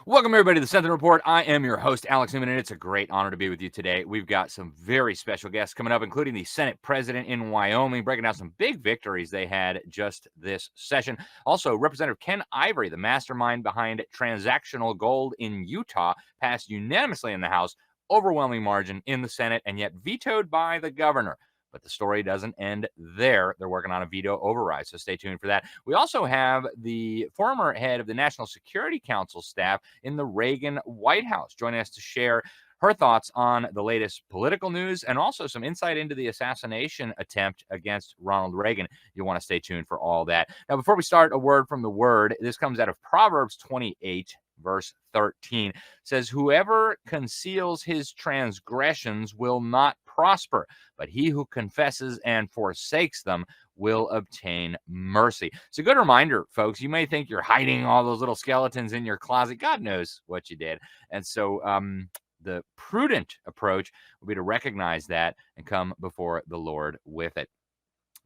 Welcome, everybody, to the Sentinel Report. I am your host, Alex Newman, and it's a great honor to be with you today. We've got some very special guests coming up, including the Senate president in Wyoming, breaking down some big victories they had just this session. Also, Representative Ken Ivory, the mastermind behind transactional gold in Utah, passed unanimously in the House, overwhelming margin in the Senate, and yet vetoed by the governor. But the story doesn't end there. They're working on a veto override, so stay tuned for that. We also have the former head of the National Security Council staff in the Reagan White House joining us to share her thoughts on the latest political news and also some insight into the assassination attempt against Ronald Reagan. You'll want to stay tuned for all that. Now, before we start, a word from the Word. This comes out of Proverbs 28. Verse 13 says, "Whoever conceals his transgressions will not prosper, but he who confesses and forsakes them will obtain mercy." It's a good reminder, folks. You may think you're hiding all those little skeletons in your closet. God knows what you did. And so the prudent approach will be to recognize that and come before the Lord with it.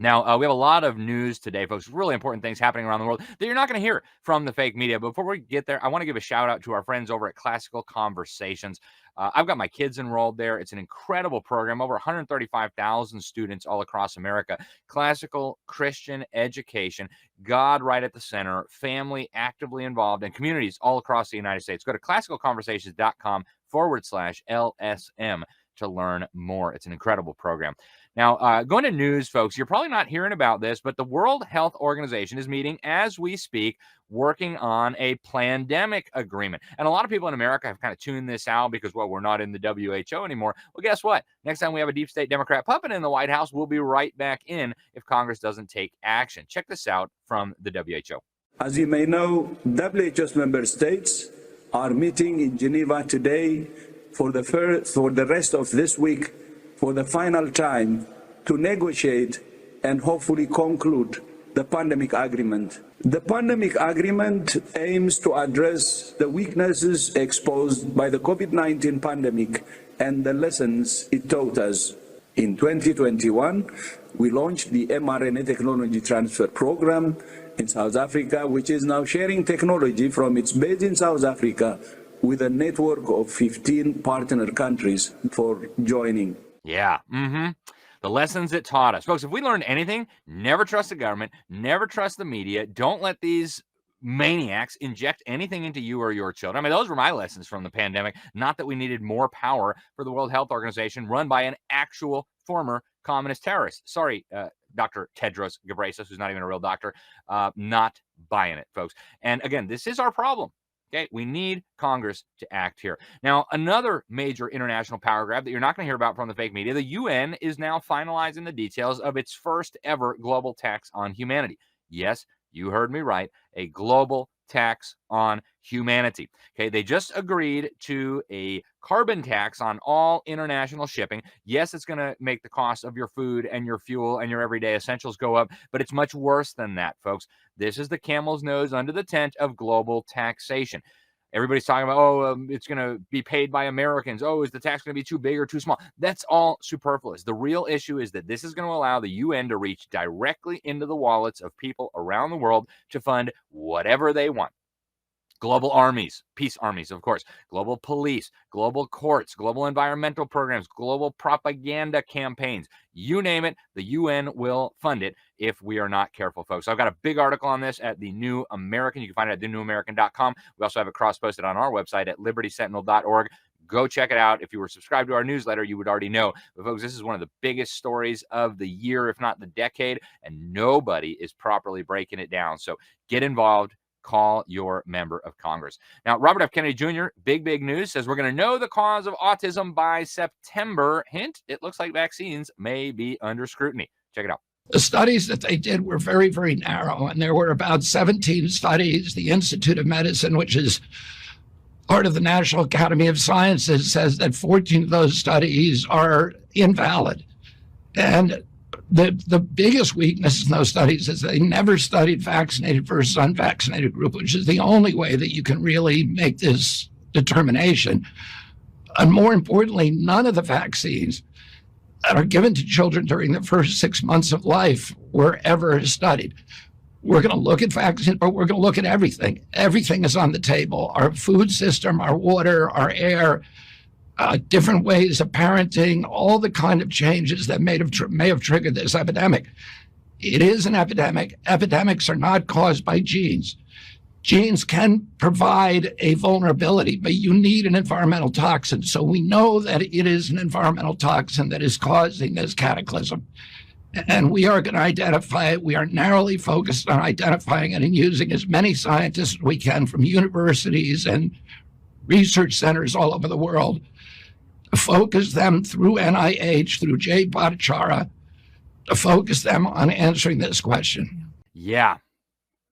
Now, we have a lot of news today, folks, really important things happening around the world that you're not going to hear from the fake media. But before we get there, I want to give a shout out to our friends over at Classical Conversations. I've got my kids enrolled there. It's an incredible program, over 135,000 students all across America. Classical Christian education, God right at the center, family actively involved, and communities all across the United States. Go to classicalconversations.com/LSM to learn more. It's an incredible program. Now, going to news, folks, you're probably not hearing about this, but the World Health Organization is meeting as we speak, working on a pandemic agreement. And a lot of people in America have kind of tuned this out because, well, we're not in the WHO anymore. Well, guess what? Next time we have a deep state Democrat puppet in the White House, we'll be right back in if Congress doesn't take action. Check this out from the WHO. As you may know, WHO's member states are meeting in Geneva today for the rest of this week for the final time to negotiate and hopefully conclude the pandemic agreement. The pandemic agreement aims to address the weaknesses exposed by the COVID-19 pandemic and the lessons it taught us. In 2021, we launched the mRNA Technology Transfer Program in South Africa, which is now sharing technology from its base in South Africa with a network of 15 partner countries for joining. Yeah. The lessons it taught us. Folks, if we learned anything, never trust the government, never trust the media. Don't let these maniacs inject anything into you or your children. I mean, those were my lessons from the pandemic. Not that we needed more power for the World Health Organization run by an actual former communist terrorist. Sorry, Dr. Tedros Ghebreyesus, who's not even a real doctor. Not buying it, folks. And again, this is our problem. Okay, we need Congress to act here. Now, another major international power grab that you're not going to hear about from the fake media, the UN is now finalizing the details of its first ever global tax on humanity. Yes, you heard me right, a global tax on humanity. Okay, they just agreed to a carbon tax on all international shipping. Yes, it's going to make the cost of your food and your fuel and your everyday essentials go up, but it's much worse than that, folks. This is the camel's nose under the tent of global taxation. Everybody's talking about, it's going to be paid by Americans. Oh, is the tax going to be too big or too small? That's all superfluous. The real issue is that this is going to allow the UN to reach directly into the wallets of people around the world to fund whatever they want. Global armies, peace armies, of course, global police, global courts, global environmental programs, global propaganda campaigns, you name it, the UN will fund it if we are not careful, folks. So I've got a big article on this at The New American. You can find it at thenewamerican.com. We also have it cross-posted on our website at libertysentinel.org. Go check it out. If you were subscribed to our newsletter, you would already know. But folks, this is one of the biggest stories of the year, if not the decade, and nobody is properly breaking it down. So get involved. Call your member of Congress. Now, Robert F. Kennedy Jr., big news, says we're going to know the cause of autism by September. Hint, it looks like vaccines may be under scrutiny. Check it out. The studies that they did were very, very narrow, and there were about 17 studies. The Institute of Medicine, which is part of the National Academy of Sciences, says that 14 of those studies are invalid. And the biggest weakness in those studies is they never studied vaccinated versus unvaccinated group, which is the only way that you can really make this determination. And more importantly, none of the vaccines that are given to children during the first 6 months of life were ever studied. We're going to look at vaccines, but we're going to look at everything. Everything is on the table. Our food system, our water, our air, different ways of parenting, all the kind of changes that may have triggered this epidemic. It is an epidemic. Epidemics are not caused by genes. Genes can provide a vulnerability, but you need an environmental toxin. So we know that it is an environmental toxin that is causing this cataclysm. And we are going to identify it. We are narrowly focused on identifying it and using as many scientists as we can from universities and research centers all over the world to focus them through NIH, through Jay Bhattacharya, to focus them on answering this question. Yeah,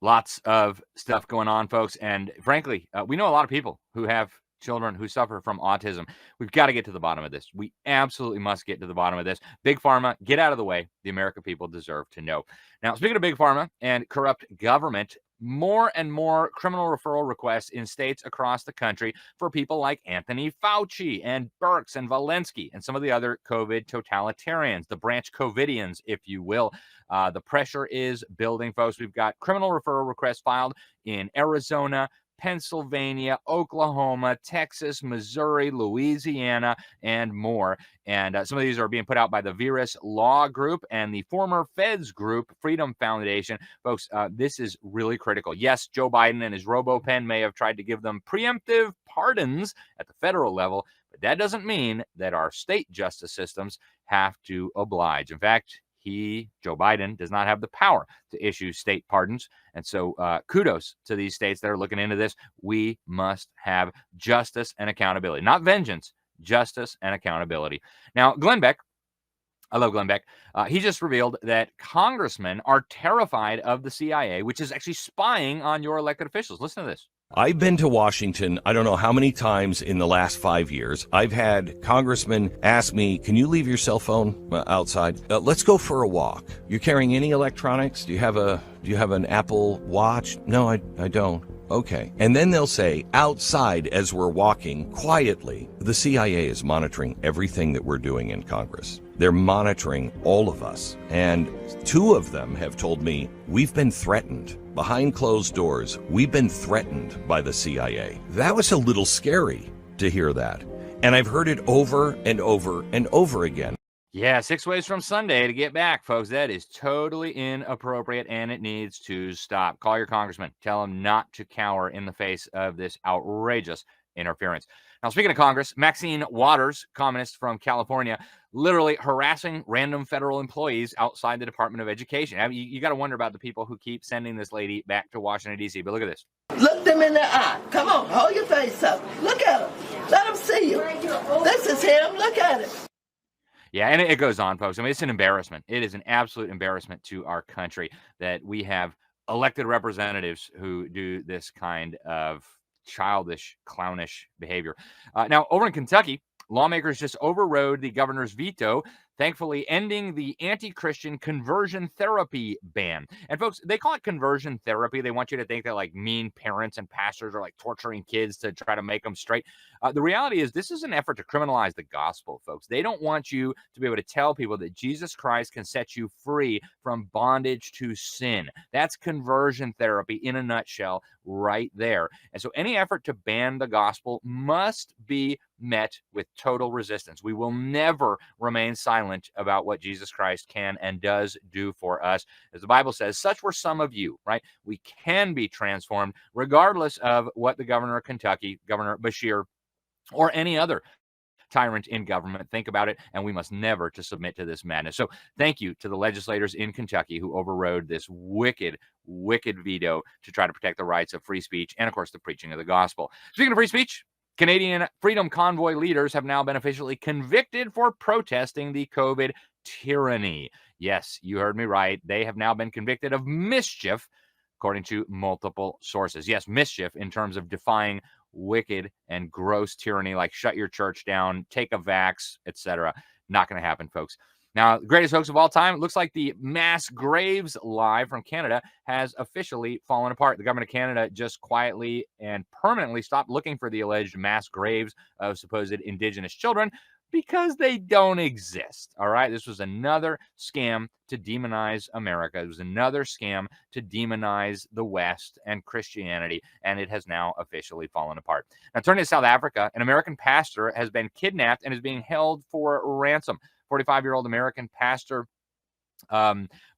lots of stuff going on, folks. And frankly, we know a lot of people who have children who suffer from autism. We've got to get to the bottom of this. We absolutely must get to the bottom of this. Big Pharma, get out of the way. The American people deserve to know. Now, speaking of Big Pharma and corrupt government, more and more criminal referral requests in states across the country for people like Anthony Fauci and Birx and Walensky and some of the other COVID totalitarians, the branch COVIDians, if you will. The pressure is building, folks. We've got criminal referral requests filed in Arizona, Pennsylvania, Oklahoma, Texas, Missouri, Louisiana, and more. And some of these are being put out by the Virus Law Group and the former Feds Group, Freedom Foundation. Folks, this is really critical. Yes, Joe Biden and his RoboPen may have tried to give them preemptive pardons at the federal level, but that doesn't mean that our state justice systems have to oblige. In fact, Joe Biden, does not have the power to issue state pardons. And so kudos to these states that are looking into this. We must have justice and accountability, not vengeance, justice and accountability. Now, Glenn Beck, I love Glenn Beck. He just revealed that congressmen are terrified of the CIA, which is actually spying on your elected officials. Listen to this. I've been to Washington, I don't know how many times in the last 5 years. I've had congressmen ask me, can you leave your cell phone outside? Let's go for a walk. You're carrying any electronics? Do you have an Apple Watch? No, I don't. Okay. And then they'll say, outside as we're walking quietly, the CIA is monitoring everything that we're doing in Congress. They're monitoring all of us. And 2 of them have told me, we've been threatened. Behind closed doors, we've been threatened by the CIA. That was a little scary to hear that. And I've heard it over and over and over again. Yeah, 6 ways from Sunday to get back, folks. That is totally inappropriate, and it needs to stop. Call your congressman. Tell him not to cower in the face of this outrageous interference. Now, speaking of Congress, Maxine Waters, communist from California, literally harassing random federal employees outside the Department of Education. I mean, you got to wonder about the people who keep sending this lady back to Washington, D.C. But look at this. Look them in the eye. Come on, hold your face up. Look at him. Let him see you. This is him. Look at him. Yeah, and it goes on, folks. I mean, it's an embarrassment. It is an absolute embarrassment to our country that we have elected representatives who do this kind of childish, clownish behavior. Now, over in Kentucky, lawmakers just overrode the governor's veto, thankfully ending the anti-Christian conversion therapy ban. And folks, they call it conversion therapy. They want you to think that like mean parents and pastors are like torturing kids to try to make them straight. The reality is this is an effort to criminalize the gospel, folks. They don't want you to be able to tell people that Jesus Christ can set you free from bondage to sin. That's conversion therapy in a nutshell right there. And so any effort to ban the gospel must be met with total resistance. We will never remain silent about what Jesus Christ can and does do for us. As the Bible says, such were some of you, right? We can be transformed regardless of what the governor of Kentucky, Governor Beshear, or any other tyrant in government think about it, and we must never to submit to this madness. So thank you to the legislators in Kentucky who overrode this wicked veto to try to protect the rights of free speech and, of course, the preaching of the gospel. Speaking of free speech, Canadian Freedom Convoy leaders have now been officially convicted for protesting the COVID tyranny. Yes, you heard me right. They have now been convicted of mischief, according to multiple sources. Yes, mischief in terms of defying wicked and gross tyranny like shut your church down, take a vax, etc. Not going to happen, folks. Now, the greatest hoax of all time, it looks like the mass graves lie from Canada has officially fallen apart. The government of Canada just quietly and permanently stopped looking for the alleged mass graves of supposed Indigenous children. Because they don't exist. All right. This was another scam to demonize America. It was another scam to demonize the West and Christianity. And it has now officially fallen apart. Now, turning to South Africa, an American pastor has been kidnapped and is being held for ransom. 45-year-old American pastor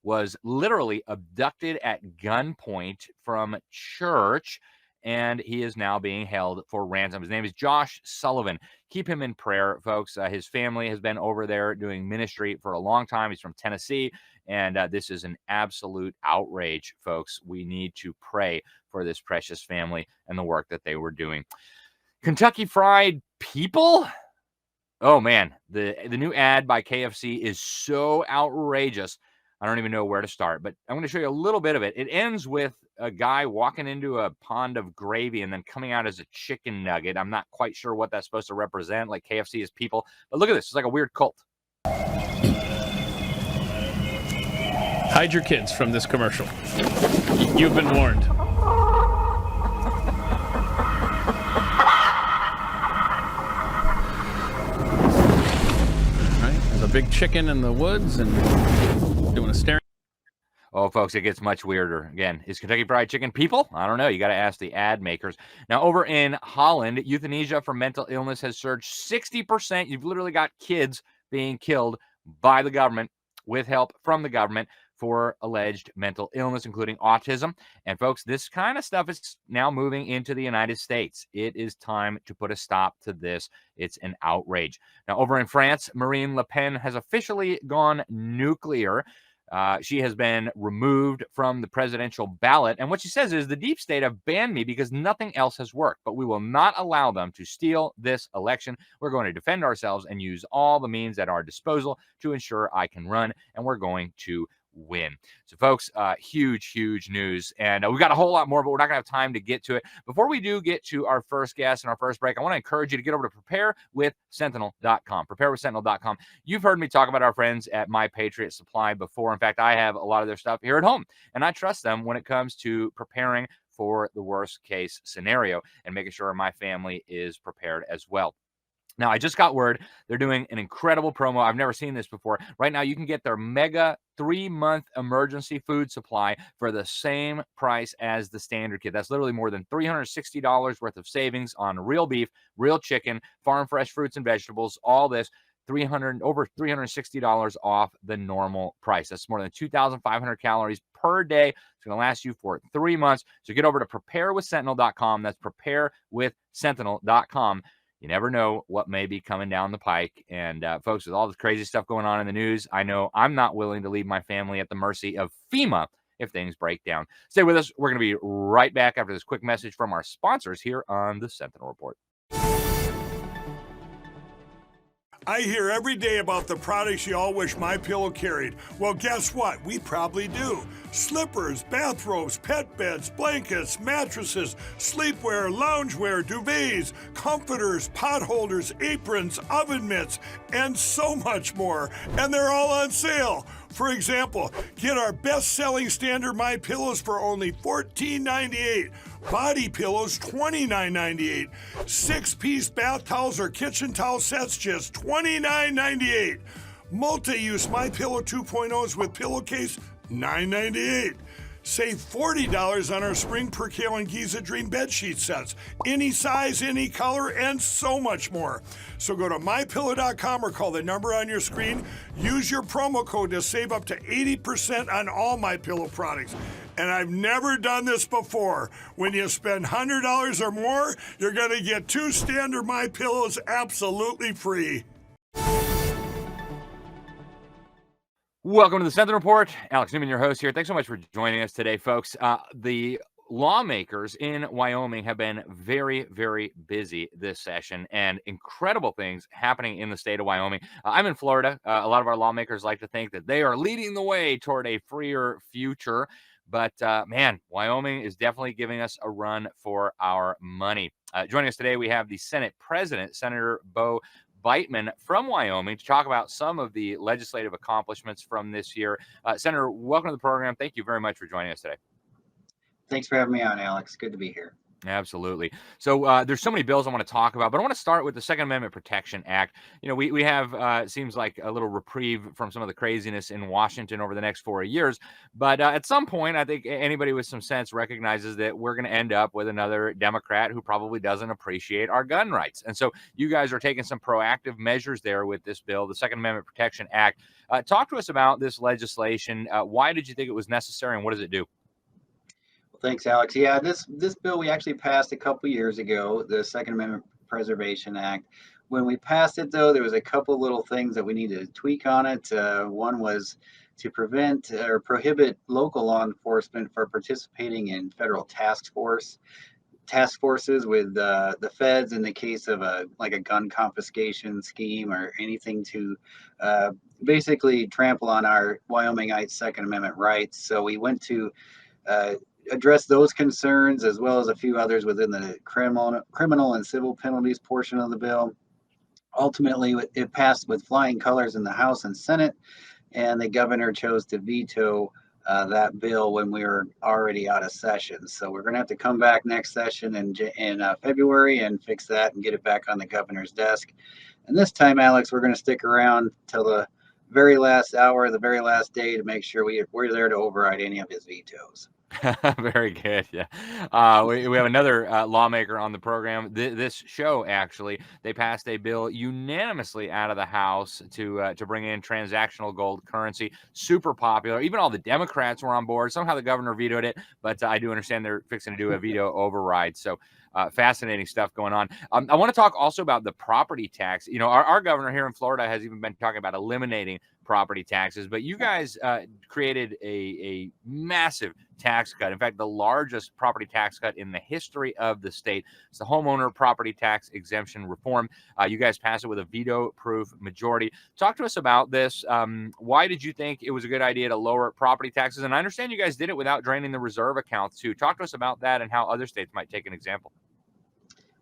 was literally abducted at gunpoint from church, and he is now being held for ransom. His name is Josh Sullivan. Keep him in prayer, folks. His family has been over there doing ministry for a long time. He's from Tennessee, and this is an absolute outrage, folks. We need to pray for this precious family and the work that they were doing. Kentucky Fried People? Oh, man. The new ad by KFC is so outrageous. I don't even know where to start, but I'm going to show you a little bit of it. It ends with a guy walking into a pond of gravy and then coming out as a chicken nugget. I'm not quite sure what that's supposed to represent, like KFC is people. But look at this. It's like a weird cult. Hide your kids from this commercial. You've been warned. Right? There's a big chicken in the woods and doing a staring. Oh, folks, it gets much weirder. Again, is Kentucky Fried Chicken people? I don't know. You got to ask the ad makers. Now, over in Holland, euthanasia for mental illness has surged 60%. You've literally got kids being killed by the government with help from the government for alleged mental illness, including autism. And folks, this kind of stuff is now moving into the United States. It is time to put a stop to this. It's an outrage. Now, over in France, Marine Le Pen has officially gone nuclear. She has been removed from the presidential ballot. And what she says is the deep state have banned me because nothing else has worked, but we will not allow them to steal this election. We're going to defend ourselves and use all the means at our disposal to ensure I can run, and we're going to win. So, folks, huge news. And we've got a whole lot more, but we're not going to have time to get to it. Before we do get to our first guest and our first break, I want to encourage you to get over to preparewithsentinel.com. Preparewithsentinel.com. You've heard me talk about our friends at My Patriot Supply before. In fact, I have a lot of their stuff here at home, and I trust them when it comes to preparing for the worst case scenario and making sure my family is prepared as well. Now, I just got word they're doing an incredible promo. I've never seen this before. Right now, you can get their mega 3-month emergency food supply for the same price as the standard kit. That's literally more than $360 worth of savings on real beef, real chicken, farm fresh fruits and vegetables, all this. Over $360 off the normal price. That's more than 2,500 calories per day. It's going to last you for 3 months. So get over to preparewithsentinel.com. That's preparewithsentinel.com. You never know what may be coming down the pike. And folks, with all this crazy stuff going on in the news, I know I'm not willing to leave my family at the mercy of FEMA if things break down. Stay with us. We're going to be right back after this quick message from our sponsors here on the Sentinel Report. I hear every day about the products you all wish MyPillow carried. Well, guess what? We probably do. Slippers, bathrobes, pet beds, blankets, mattresses, sleepwear, loungewear, duvets, comforters, pot holders, aprons, oven mitts, and so much more. And they're all on sale. For example, get our best-selling standard MyPillows for only $14.98. Body pillows, $29.98. 6-piece bath towels or kitchen towel sets, just $29.98. Multi-use MyPillow 2.0s with pillowcase, $9.98. Save $40 on our Spring Percale and Giza Dream bedsheet sets. Any size, any color, and so much more. So go to MyPillow.com or call the number on your screen. Use your promo code to save up to 80% on all MyPillow products. And I've never done this before. When you spend $100 or more, you're going to get 2 standard MyPillows absolutely free. Welcome to the Sentinel Report. Alex Newman, your host here. Thanks so much for joining us today, folks. The lawmakers in Wyoming have been very, very busy this session, and incredible things happening in the state of Wyoming. I'm in Florida. A lot of our lawmakers like to think that they are leading the way toward a freer future. But, man, Wyoming is definitely giving us a run for our money. Joining us today, we have the Senate President, Senator Boman from Wyoming, to talk about some of the legislative accomplishments from this year. Senator, welcome to the program. Thank you very much for joining us today. Thanks for having me on, Alex. Good to be here. Absolutely. So there's so many bills I want to talk about, but I want to start with the Second Amendment Protection Act. We have it seems like a little reprieve from some of the craziness in Washington over the next 4 years. But at some point, I think anybody with some sense recognizes that we're going to end up with another Democrat who probably doesn't appreciate our gun rights. And so you guys are taking some proactive measures there with this bill, the Second Amendment Protection Act. Talk to us about this legislation. Why did you think it was necessary, and what does it do? Thanks, Alex. Yeah, this bill we actually passed a couple years ago, the Second Amendment Preservation Act. When we passed it, though, there was a couple little things that we needed to tweak on it. One was to prevent or prohibit local law enforcement for participating in federal task forces with the feds in the case of a gun confiscation scheme or anything to basically trample on our Wyomingites' Second Amendment rights. So we went to address those concerns as well as a few others within the criminal and civil penalties portion of the bill. Ultimately, it passed with flying colors in the House and Senate, and the governor chose to veto that bill when we were already out of session. So we're going to have to come back next session in February and fix that and get it back on the governor's desk. And this time, Alex, we're going to stick around till the very last hour, the very last day to make sure we're there to override any of his vetoes. Very good. Yeah. We have another lawmaker on the program. This show, actually, they passed a bill unanimously out of the House to bring in transactional gold currency. Super popular. Even all the Democrats were on board. Somehow the governor vetoed it, but I do understand they're fixing to do a veto override. So fascinating stuff going on. I want to talk also about the property tax. Our governor here in Florida has even been talking about eliminating property taxes, but you guys created a massive tax cut. In fact, the largest property tax cut in the history of the state. It's the homeowner property tax exemption reform. You guys passed it with a veto-proof majority. Talk to us about this. Why did you think it was a good idea to lower property taxes? And I understand you guys did it without draining the reserve accounts too. Talk to us about that and how other states might take an example.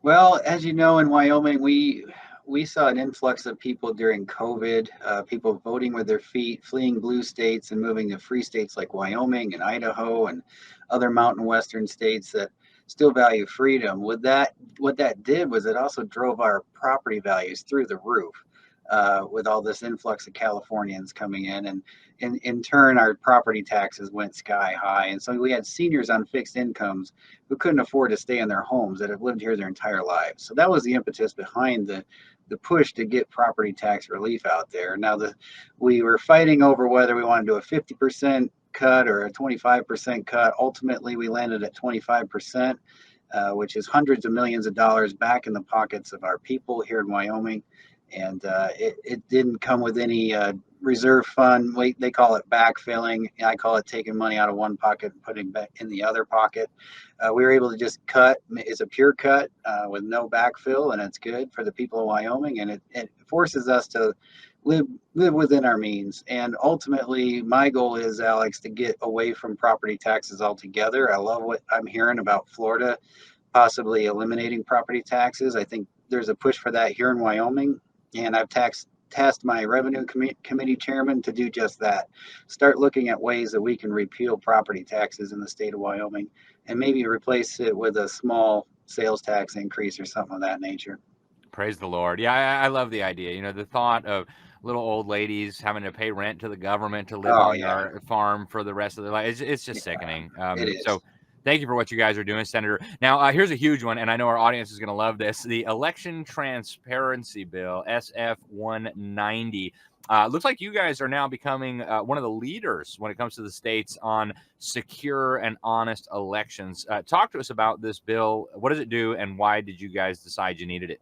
Well, as you know, in Wyoming, we saw an influx of people during COVID, people voting with their feet, fleeing blue states and moving to free states like Wyoming and Idaho and other mountain western states that still value freedom. What that did was it also drove our property values through the roof with all this influx of Californians coming in. And in turn, our property taxes went sky high. And so we had seniors on fixed incomes who couldn't afford to stay in their homes that have lived here their entire lives. So that was the impetus behind the push to get property tax relief out there. Now, we were fighting over whether we want to do a 50% cut or a 25% cut. Ultimately, we landed at 25%, which is hundreds of millions of dollars back in the pockets of our people here in Wyoming. And it didn't come with any reserve fund. They call it backfilling. I call it taking money out of one pocket and putting back in the other pocket. We were able to just cut. It's a pure cut with no backfill, and it's good for the people of Wyoming. And it forces us to live within our means. And ultimately, my goal is, Alex, to get away from property taxes altogether. I love what I'm hearing about Florida possibly eliminating property taxes. I think there's a push for that here in Wyoming. And I've tasked my revenue committee chairman to do just that. Start looking at ways that we can repeal property taxes in the state of Wyoming and maybe replace it with a small sales tax increase or something of that nature. Praise the Lord. Yeah, I love the idea. The thought of little old ladies having to pay rent to the government to live on their farm for the rest of their life. It's just sickening. It is. So thank you for what you guys are doing, Senator. Now, here's a huge one, and I know our audience is going to love this. The Election Transparency Bill, SF 190. Looks like you guys are now becoming one of the leaders when it comes to the states on secure and honest elections. Talk to us about this bill. What does it do, and why did you guys decide you needed it?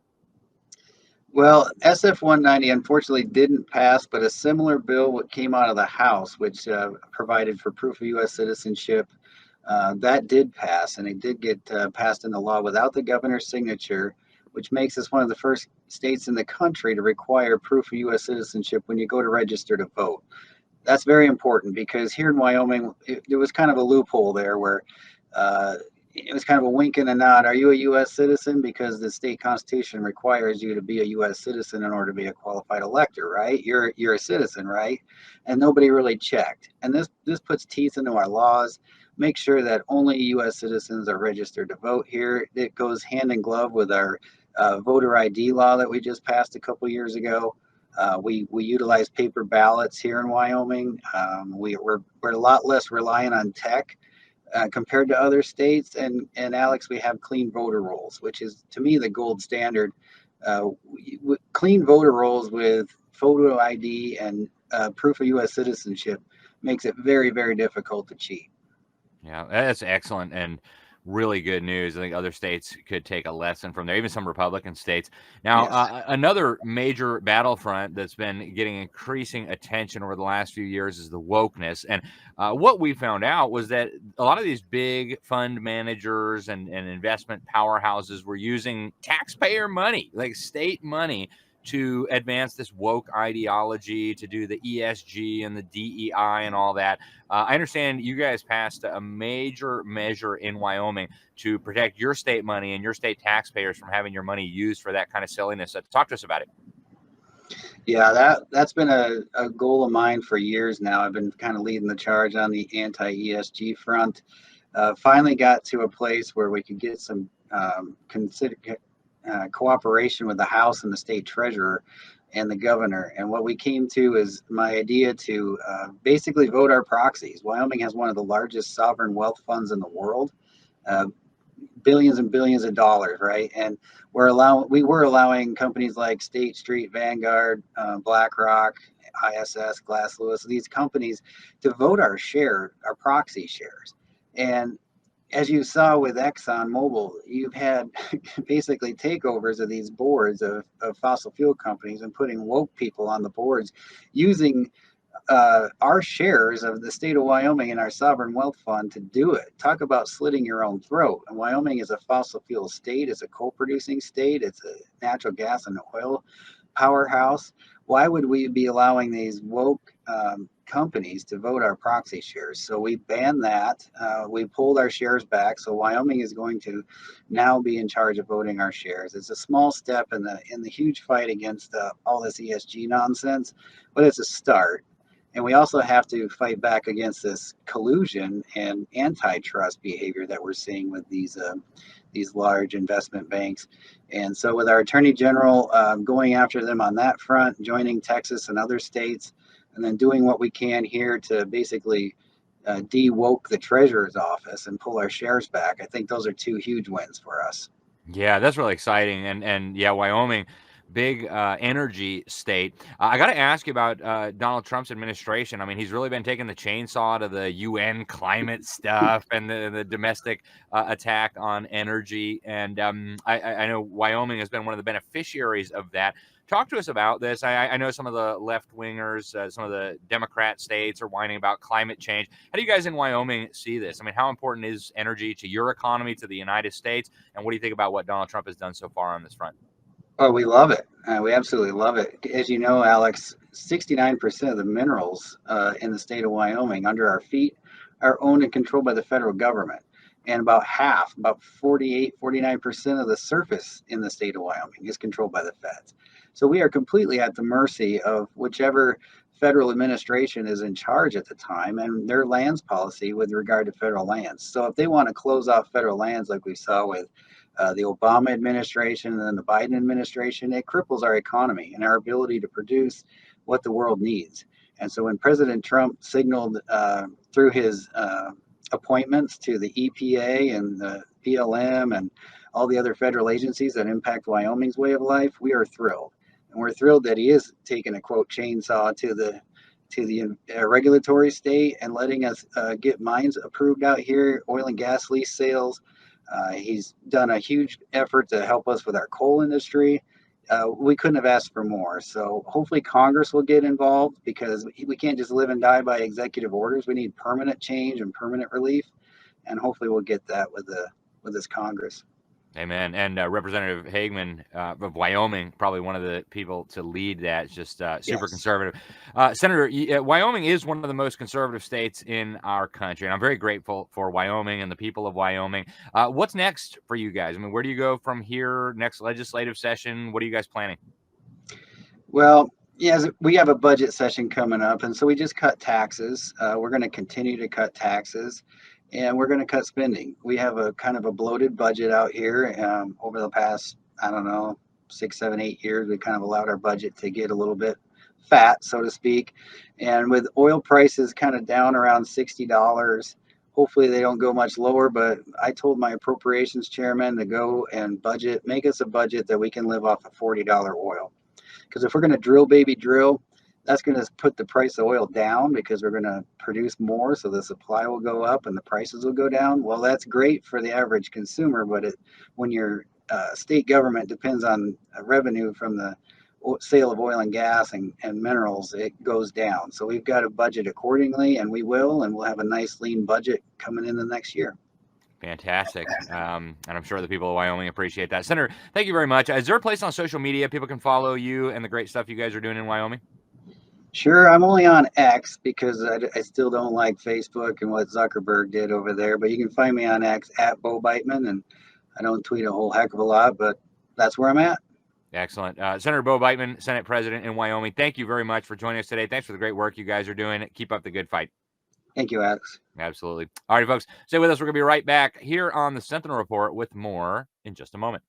Well, SF 190 unfortunately didn't pass, but a similar bill came out of the House, which provided for proof of U.S. citizenship. That did pass, and it did get passed into law without the governor's signature, which makes us one of the first states in the country to require proof of U.S. citizenship when you go to register to vote. That's very important because here in Wyoming, there was kind of a loophole there where it was kind of a wink and a nod. Are you a U.S. citizen? Because the state constitution requires you to be a U.S. citizen in order to be a qualified elector, right? You're a citizen, right? And nobody really checked. And this puts teeth into our laws. make sure that only U.S. citizens are registered to vote here. It goes hand in glove with our voter ID law that we just passed a couple years ago. We utilize paper ballots here in Wyoming. We're a lot less reliant on tech compared to other states. And Alex, we have clean voter rolls, which is to me the gold standard. Clean voter rolls with photo ID and proof of U.S. citizenship makes it very, very difficult to cheat. Yeah, that's excellent and really good news. I think other states could take a lesson from there, even some Republican states. Now, Yes. another major battlefront that's been getting increasing attention over the last few years is the wokeness. And what we found out was that a lot of these big fund managers and investment powerhouses were using taxpayer money, like state money, to advance this woke ideology, to do the ESG and the DEI and all that. I understand you guys passed a major measure in Wyoming to protect your state money and your state taxpayers from having your money used for that kind of silliness. Talk to us about it. Yeah, that's been a goal of mine for years now. I've been kind of leading the charge on the anti-ESG front. Finally got to a place where we could get some cooperation with the House and the state treasurer and the governor. And what we came to is my idea to basically vote our proxies. Wyoming has one of the largest sovereign wealth funds in the world, billions and billions of dollars, right? And we were allowing companies like State Street, Vanguard, BlackRock, ISS, Glass Lewis, these companies to vote our proxy shares. And as you saw with Exxon Mobil, you've had basically takeovers of these boards of fossil fuel companies and putting woke people on the boards using our shares of the state of Wyoming and our sovereign wealth fund to do it. Talk about slitting your own throat. And Wyoming is a fossil fuel state. It's a coal-producing state. It's a natural gas and oil powerhouse. Why would we be allowing these woke companies to vote our proxy shares? So we banned that. We pulled our shares back. So Wyoming is going to now be in charge of voting our shares. It's a small step in the huge fight against all this ESG nonsense, but it's a start. And we also have to fight back against this collusion and antitrust behavior that we're seeing with these large investment banks. And so with our Attorney General going after them on that front, joining Texas and other states, and then doing what we can here to basically de-woke the treasurer's office and pull our shares back, I think those are two huge wins for us. Yeah, that's really exciting. And yeah, Wyoming, big energy state. I got to ask you about Donald Trump's administration. I mean, he's really been taking the chainsaw to the UN climate stuff and the domestic attack on energy. And I know Wyoming has been one of the beneficiaries of that. Talk to us about this. I know some of the left wingers, some of the Democrat states are whining about climate change. How do you guys in Wyoming see this? I mean, how important is energy to your economy, to the United States? And what do you think about what Donald Trump has done so far on this front? Oh, we love it. We absolutely love it. As you know, Alex, 69% of the minerals in the state of Wyoming under our feet are owned and controlled by the federal government. And about 49% of the surface in the state of Wyoming is controlled by the feds. So we are completely at the mercy of whichever federal administration is in charge at the time and their lands policy with regard to federal lands. So if they want to close off federal lands like we saw with the Obama administration and then the Biden administration, it cripples our economy and our ability to produce what the world needs. And so when President Trump signaled through his appointments to the EPA and the BLM and all the other federal agencies that impact Wyoming's way of life, we are thrilled. And we're thrilled that he is taking a quote chainsaw to the regulatory state and letting us get mines approved out here, oil and gas lease sales. He's done a huge effort to help us with our coal industry. We couldn't have asked for more. So hopefully Congress will get involved because we can't just live and die by executive orders. We need permanent change and permanent relief. And hopefully we'll get that with this Congress. Amen. And Representative Hagman of Wyoming, probably one of the people to lead that. It's just super Yes. conservative. Senator, Wyoming is one of the most conservative states in our country, and I'm very grateful for Wyoming and the people of Wyoming. What's next for you guys? I mean, where do you go from here? Next legislative session? What are you guys planning? Well, yes, we have a budget session coming up, and so we just cut taxes. We're going to continue to cut taxes. and we're going to cut spending. We have a kind of a bloated budget out here. Over the past, I don't know, 6, 7, 8 years, we kind of allowed our budget to get a little bit fat, so to speak. And with oil prices kind of down around $60, hopefully they don't go much lower, but I told my appropriations chairman to go and make us a budget that we can live off of $40 oil. Because if we're going to drill, baby, drill, that's going to put the price of oil down because we're going to produce more, so the supply will go up and the prices will go down. Well, that's great for the average consumer, but when your state government depends on revenue from the sale of oil and gas and minerals, it goes down. So we've got to budget accordingly, and we'll have a nice lean budget coming in the next year. Fantastic. And I'm sure the people of Wyoming appreciate that. Senator, thank you very much. Is there a place on social media people can follow you and the great stuff you guys are doing in Wyoming? Sure, I'm only on X because I still don't like Facebook and what Zuckerberg did over there, but you can find me on X at Bo Beitman, and I don't tweet a whole heck of a lot, but that's where I'm at. Excellent. Senator Bo Beitman, Senate President in Wyoming, thank you very much for joining us today. Thanks for the great work you guys are doing. Keep up the good fight. Thank you, Alex. Absolutely. All right, folks, stay with us. We're going to be right back here on the Sentinel Report with more in just a moment.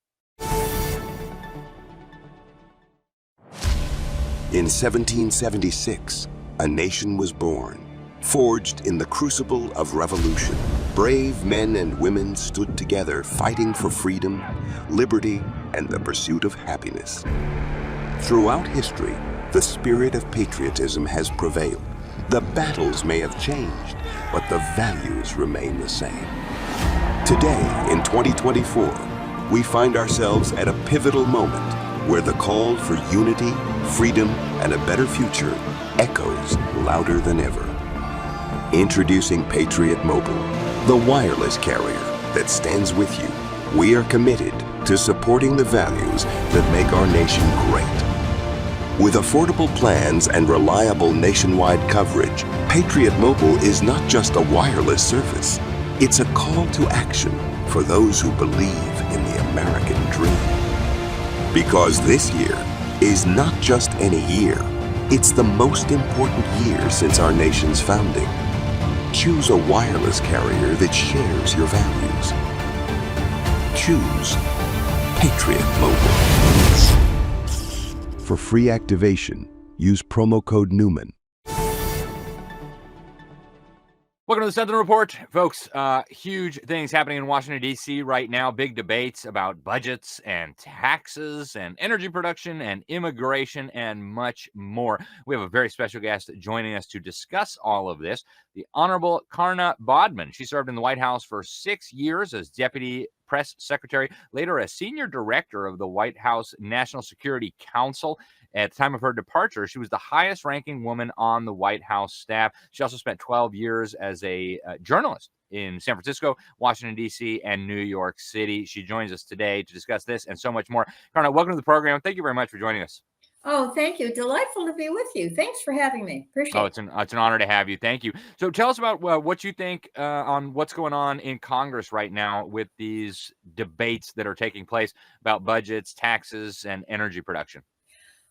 In 1776, a nation was born, forged in the crucible of revolution. Brave men and women stood together fighting for freedom, liberty, and the pursuit of happiness. Throughout history, the spirit of patriotism has prevailed. The battles may have changed, but the values remain the same. Today, in 2024, we find ourselves at a pivotal moment where the call for unity, freedom, and a better future echoes louder than ever. Introducing Patriot Mobile, the wireless carrier that stands with you. We are committed to supporting the values that make our nation great. With affordable plans and reliable nationwide coverage, Patriot Mobile is not just a wireless service. It's a call to action for those who believe in the American dream. Because this year is not just any year, it's the most important year since our nation's founding. Choose a wireless carrier that shares your values. Choose Patriot Mobile. For free activation, use promo code Newman. Welcome to the Sentinel Report, folks. Huge things happening in Washington, D.C. right now. Big debates about budgets and taxes and energy production and immigration and much more. We have a very special guest joining us to discuss all of this, the Honorable Karna Bodman. She served in the White House for 6 years as Deputy Press Secretary, later as Senior Director of the White House National Security Council. At the time of her departure, she was the highest-ranking woman on the White House staff. She also spent 12 years as a journalist in San Francisco, Washington, D.C., and New York City. She joins us today to discuss this and so much more. Karna, welcome to the program. Thank you very much for joining us. Oh, thank you. Delightful to be with you. Thanks for having me. Appreciate it. It's an honor to have you. Thank you. So tell us about what you think on what's going on in Congress right now with these debates that are taking place about budgets, taxes, and energy production.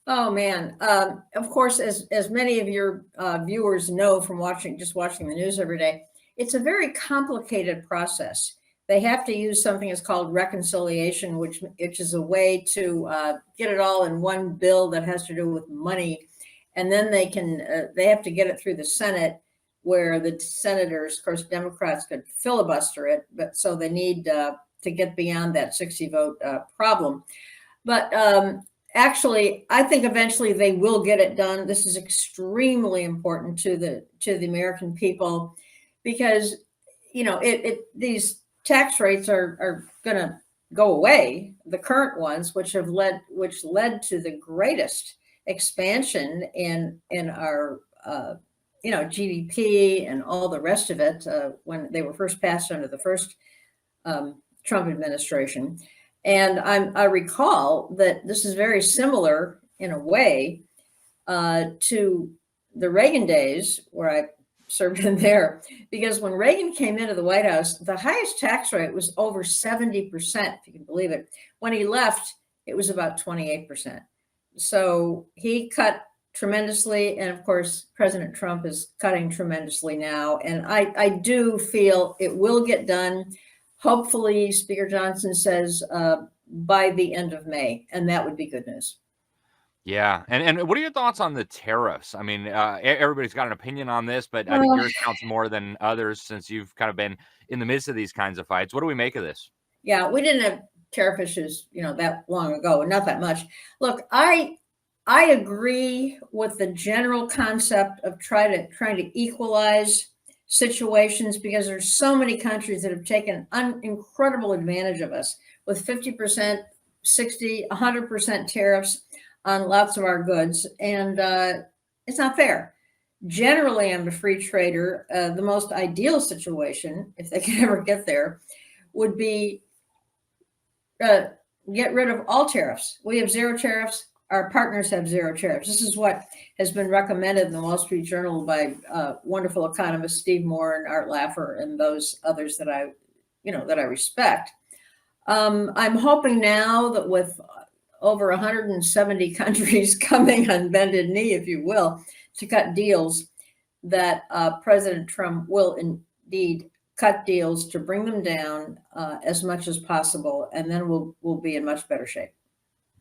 Oh, man. Of course, as many of your viewers know from watching the news every day, it's a very complicated process. They have to use something that's called reconciliation, which is a way to get it all in one bill that has to do with money. And then they have to get it through the Senate, where the senators, of course, Democrats could filibuster it, but so they need to get beyond that 60 vote problem. But actually, I think eventually they will get it done. This is extremely important to the American people because, these tax rates are going to go away. The current ones, which led to the greatest expansion in our GDP and all the rest of it when they were first passed under the first Trump administration. And I recall that this is very similar in a way to the Reagan days where I served in there, because when Reagan came into the White House, the highest tax rate was over 70%, if you can believe it. When he left, it was about 28%. So he cut tremendously. And of course, President Trump is cutting tremendously now. And I do feel it will get done. Hopefully, Speaker Johnson says by the end of May, and that would be good news. Yeah. And what are your thoughts on the tariffs? I mean, everybody's got an opinion on this, but I think yours counts more than others since you've kind of been in the midst of these kinds of fights. What do we make of this? Yeah, we didn't have tariff issues, that long ago, not that much. Look, I agree with the general concept of trying to equalize situations, because there's so many countries that have taken incredible advantage of us with 50%, 60, 100% tariffs on lots of our goods. And it's not fair. Generally, I'm a free trader. The most ideal situation, if they can ever get there, would be get rid of all tariffs. We have zero tariffs. Our partners have zero tariffs. This is what has been recommended in the Wall Street Journal by wonderful economists Steve Moore and Art Laffer and those others that I respect. I'm hoping now that with over 170 countries coming on bended knee, if you will, to cut deals, that President Trump will indeed cut deals to bring them down as much as possible, and then we'll be in much better shape.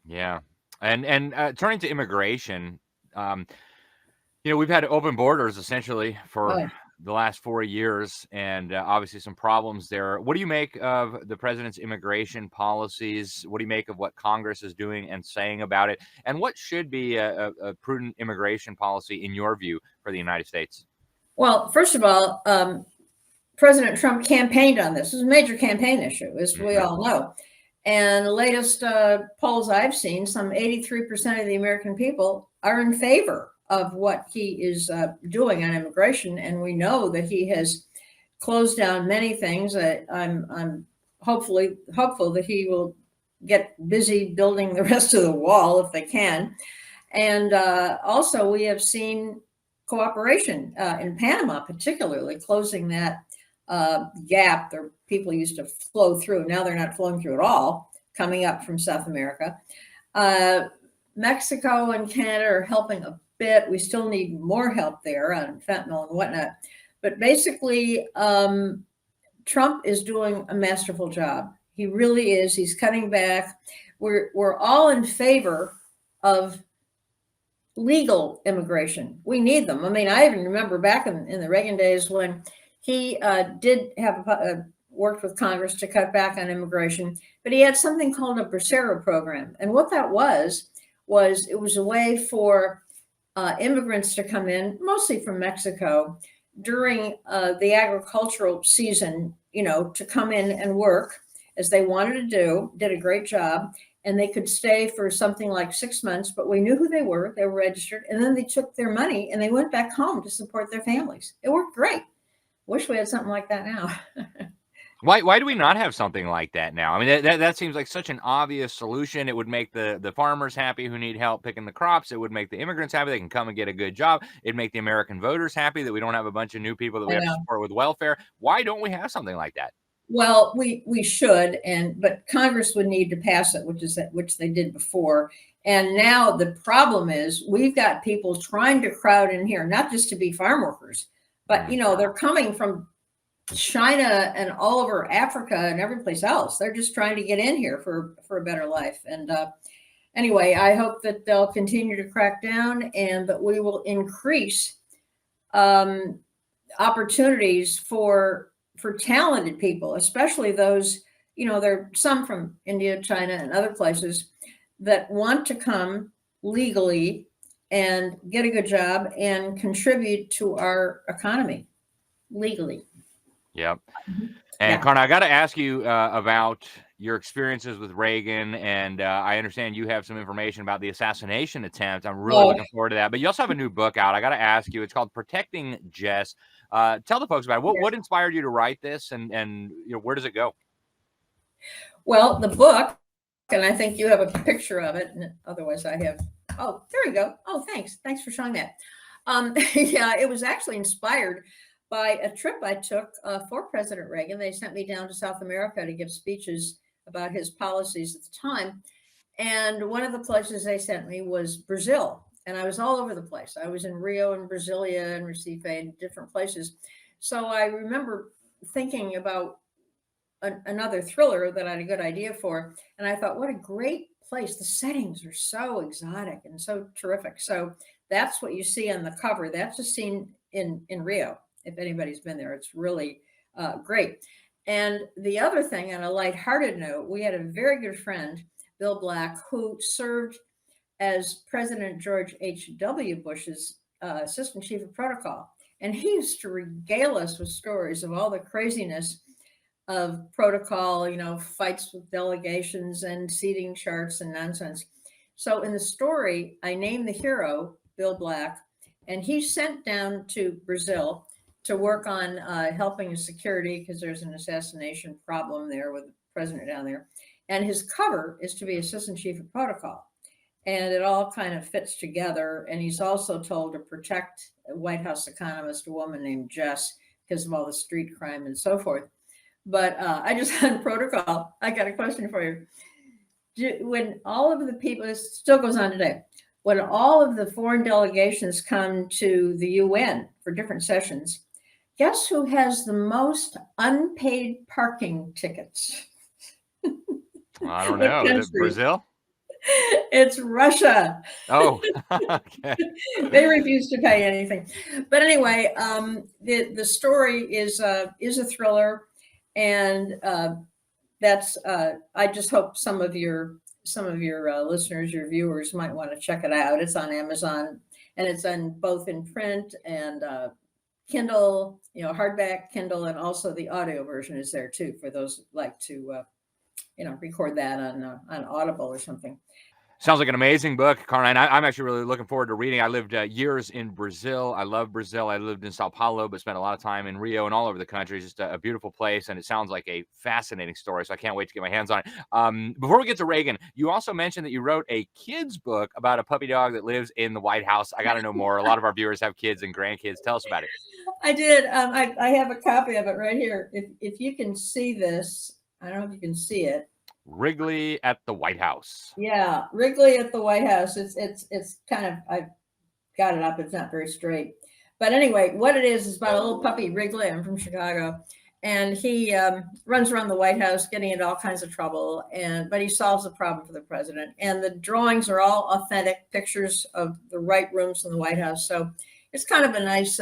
Yeah. And turning to immigration, we've had open borders essentially for the last 4 years, and obviously some problems there. What do you make of the president's immigration policies? What do you make of what Congress is doing and saying about it? And what should be a prudent immigration policy in your view for the United States? Well, first of all, President Trump campaigned on this. It was a major campaign issue, as we all know. And the latest polls I've seen, some 83% of the American people are in favor of what he is doing on immigration. And we know that he has closed down many things. I'm hopeful that he will get busy building the rest of the wall if they can. And also we have seen cooperation in Panama, particularly closing that gap. There people used to flow through. Now they're not flowing through at all, coming up from South America. Mexico and Canada are helping a bit. We still need more help there on fentanyl and whatnot. But basically, Trump is doing a masterful job. He really is. He's cutting back. We're all in favor of legal immigration. We need them. I mean, I even remember back in the Reagan days when he did have worked with Congress to cut back on immigration, but he had something called a Bracero program. And what that was it was a way for immigrants to come in, mostly from Mexico, during the agricultural season, to come in and work as they wanted to do, did a great job. And they could stay for something like 6 months, but we knew who they were registered, and then they took their money and they went back home to support their families. It worked great. Wish we had something like that now. Why do we not have something like that now? I mean, that seems like such an obvious solution. It would make the farmers happy who need help picking the crops. It would make the immigrants happy. They can come and get a good job. It'd make the American voters happy that we don't have a bunch of new people that we have to support with welfare. Why don't we have something like that? Well, we should, but Congress would need to pass it, which they did before. And now the problem is we've got people trying to crowd in here, not just to be farm workers, but they're coming from China and all over Africa and every place else. They're just trying to get in here for a better life. And anyway, I hope that they'll continue to crack down and that we will increase opportunities for talented people, especially those, there are some from India, China, and other places that want to come legally and get a good job and contribute to our economy legally. Yep. And Karna, I got to ask you about your experiences with Reagan, and I understand you have some information about the assassination attempt. I'm really looking forward to that. But you also have a new book out. I got to ask you, it's called Protecting Jess. Tell the folks about it. What inspired you to write this, and where does it go? Well, the book, and I think you have a picture of it, and otherwise I have. Oh, there you go. Oh, thanks for showing that. Yeah, it was actually inspired by a trip I took for President Reagan. They sent me down to South America to give speeches about his policies at the time. And one of the places they sent me was Brazil. and I was all over the place. I was in Rio and Brasilia and Recife and different places. So I remember thinking about another thriller that I had a good idea for. And I thought, what a great place. The settings are so exotic and so terrific. So that's what you see on the cover. That's a scene in Rio. If anybody's been there, it's really great. And the other thing, on a lighthearted note, we had a very good friend, Bill Black, who served as President George H.W. Bush's assistant chief of protocol. And he used to regale us with stories of all the craziness of protocol, fights with delegations and seating charts and nonsense. So in the story, I named the hero, Bill Black, and he's sent down to Brazil to work on helping security because there's an assassination problem there with the president down there. And his cover is to be assistant chief of protocol. And it all kind of fits together. And he's also told to protect a White House economist, a woman named Jess, because of all the street crime and so forth. But I just had protocol. I got a question for you. When all of the people, this still goes on today, when all of the foreign delegations come to the UN for different sessions, guess who has the most unpaid parking tickets? I don't know. Is it Brazil? It's Russia. Oh, okay. They refuse to pay anything. But anyway, the story is a thriller, and that's. I just hope some of your listeners, your viewers, might want to check it out. It's on Amazon, and it's on both in print and Kindle, hardback Kindle, and also the audio version is there too for those who like to record that on Audible or something. Sounds like an amazing book, Karna, and I'm actually really looking forward to reading. I lived years in Brazil. I love Brazil. I lived in Sao Paulo, but spent a lot of time in Rio and all over the country. It's just a beautiful place, and it sounds like a fascinating story, so I can't wait to get my hands on it. Before we get to Reagan, you also mentioned that you wrote a kid's book about a puppy dog that lives in the White House. I got to know more. A lot of our viewers have kids and grandkids. Tell us about it. I did. I have a copy of it right here. If you can see this, I don't know if you can see it. Wrigley at the White House. Yeah, Wrigley at the White House. It's kind of, I've got it up. It's not very straight, but anyway, what it is about a little puppy, Wrigley. I'm from Chicago, and he runs around the White House, getting into all kinds of trouble. But he solves the problem for the president. And the drawings are all authentic pictures of the right rooms in the White House. So it's kind of a nice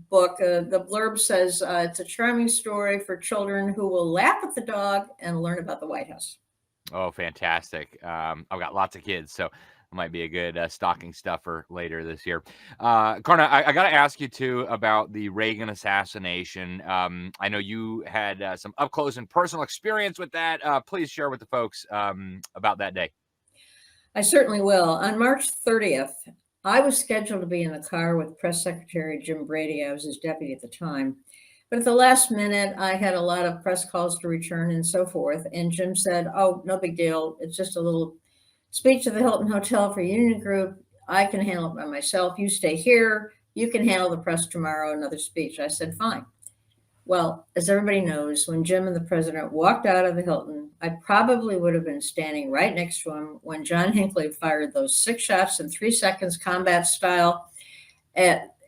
book. The blurb says it's a charming story for children who will laugh at the dog and learn about the White House. Oh, fantastic. I've got lots of kids, so it might be a good stocking stuffer later this year. Karna, I got to ask you, too, about the Reagan assassination. I know you had some up close and personal experience with that. Please share with the folks about that day. I certainly will. On March 30th, I was scheduled to be in the car with Press Secretary Jim Brady. I was his deputy at the time. But at the last minute, I had a lot of press calls to return and so forth. And Jim said, oh, no big deal. It's just a little speech at the Hilton Hotel for Union Group. I can handle it by myself. You stay here. You can handle the press tomorrow, another speech. I said, fine. Well, as everybody knows, when Jim and the president walked out of the Hilton, I probably would have been standing right next to him when John Hinckley fired those 6 shots in 3 seconds, combat style,